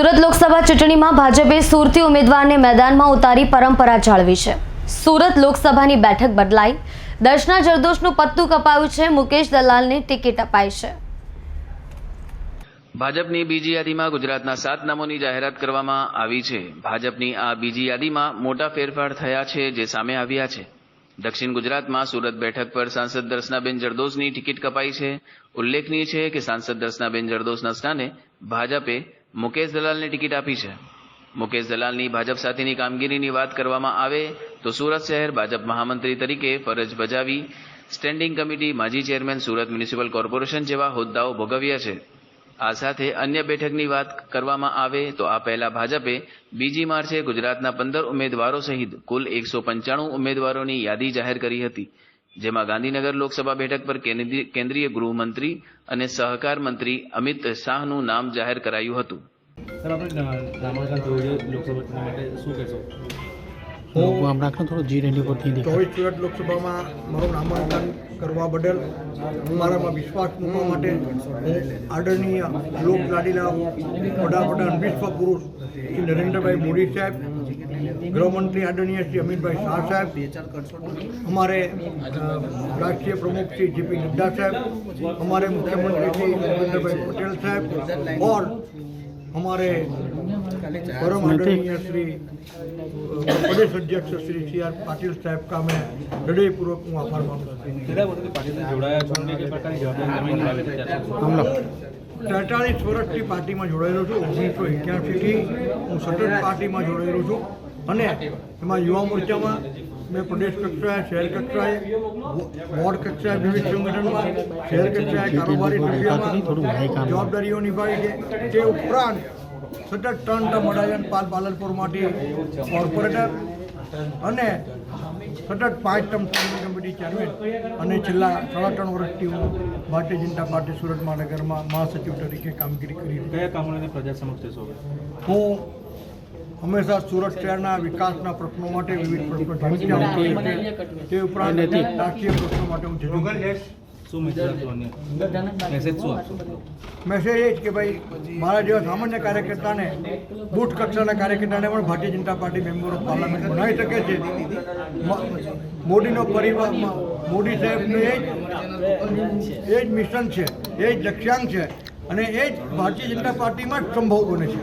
સુરત લોકસભા ચૂંટણીમાં ભાજપે સુરતી ઉમેદવારને મેદાનમાં ઉતારી પરંપરા જાળવી છે। સુરત લોકસભાની બેઠક બદલાઈ, દર્શના જરદોશનું પત્તું કપાયું છે। મુકેશ દલાલને ટિકિટ અપાઈ છે। ભાજપની બીજી યાદીમાં ગુજરાતના 7 નામોની જાહેરાત કરવામાં આવી છે। ભાજપની આ બીજી યાદીમાં મોટા ફેરફાર થયા છે જે સામે આવ્યા છે। દક્ષિણ ગુજરાતમાં સુરત બેઠક પર સાંસદ દર્શનાબેન જરદોશની ટિકિટ કપાઈ છે। ઉલ્લેખનીય છે કે સાંસદ દર્શનાબેન જરદોશના સ્થાને ભાજપે મુકેશ દલાલને ટિકિટ આપી છે। મુકેશ દલાલની ભાજપ સાથેની કામગીરીની વાત કરવામાં આવે તો સુરત શહેર ભાજપ મહામંત્રી તરીકે ફરજ બજાવી, સ્ટેન્ડિંગ કમિટી, માજી ચેરમેન, સુરત મ્યુનિસિપલ કોર્પોરેશન જેવા હોદ્દાઓ ભોગવ્યા છે। આ સાથે અન્ય બેઠકની વાત કરવામાં આવે તો આ પહેલા ભાજપે બીજી માર્ચે ગુજરાતના 15 ઉમેદવારો સહિત કુલ 195 ઉમેદવારોની યાદી જાહેર કરી હતી, જેમાં ગાંધીનગર લોકસભા બેઠક પર કેન્દ્રીય ગૃહમંત્રી અને સહકાર મંત્રી અમિત શાહનું નામ જાહેર કરાયું હતું। સર, આપણે નામાંકન થયું લોકસભા માટે શું કહેશો? સુરત લોકસભામાં મારું નામાંકન કરવા બદલ મારામાં વિશ્વાસ મૂકવા માટે હું આદરણીય લોકલાડીલા વડાપ્રધાન વિશ્વ પુરુષ શ્રી નરેન્દ્રભાઈ મોદી સાહેબ, ગૃહમંત્રી આદરણીય શ્રી અમિતભાઈ શાહ સાહેબ, हमारे राष्ट्रीय प्रमुख श्री जेपी नड्डा साहब, हमारे मुख्यमंत्री श्री भूपेंद्र भाई पटेल साहब और हमारे परम आदरणीय श्री प्रदेश अध्यक्ष श्री CR पाटिल साहब का मैं हृदयपूर्वक हूँ आभार मानता हूँ। 43 વર્ષથી પાર્ટીમાં જોડાયેલો છું। 1981થી હું સતત પાર્ટીમાં જોડાયેલો છું અને એમાં યુવા મોરચામાં મેં પ્રદેશ કક્ષાએ, શહેર કક્ષાએ, વોર્ડ કક્ષાએ, વિવિધ સંગઠનમાં, શહેર કક્ષાએ કારોબારી સભ્યોમાં જવાબદારીઓ નિભાવી છે। તે ઉપરાંત સતત 3 ટર્મ અડાજણ પાલનપુરમાંથી કોર્પોરેટર અને સતત 5 ટર્મ સ્ટેન્ડિંગ કમિટી ચેરમેન અને છેલ્લા 3.5 વર્ષથી હું ભારતીય જનતા પાર્ટી સુરત મહાનગરમાં મહાસચિવ તરીકે કામગીરી કરી છે। કયા કામોને પ્રજા સમક્ષ લેશો? હું હંમેશા સુરત શહેરના વિકાસના પ્રશ્નો માટે વિવિધ પ્રશ્નો તે ઉપરાંત રાષ્ટ્રીય પ્રશ્નો માટે હું જજુ શું મેસેજ શું આપશો? મેસેજ એ જ કે ભાઈ મારા જેવા સામાન્ય કાર્યકર્તાને, બૂથ કક્ષાના કાર્યકર્તાને પણ Bharatiya Janata party member of parliament બનાવી શકે છે। મોદીનો પરિવાર, મોદી સાહેબનું એ જ મિશન છે, એ જ લક્ષ્યાંક છે અને એ જ ભારતીય જનતા પાર્ટીમાં જ સંભવ બને છે।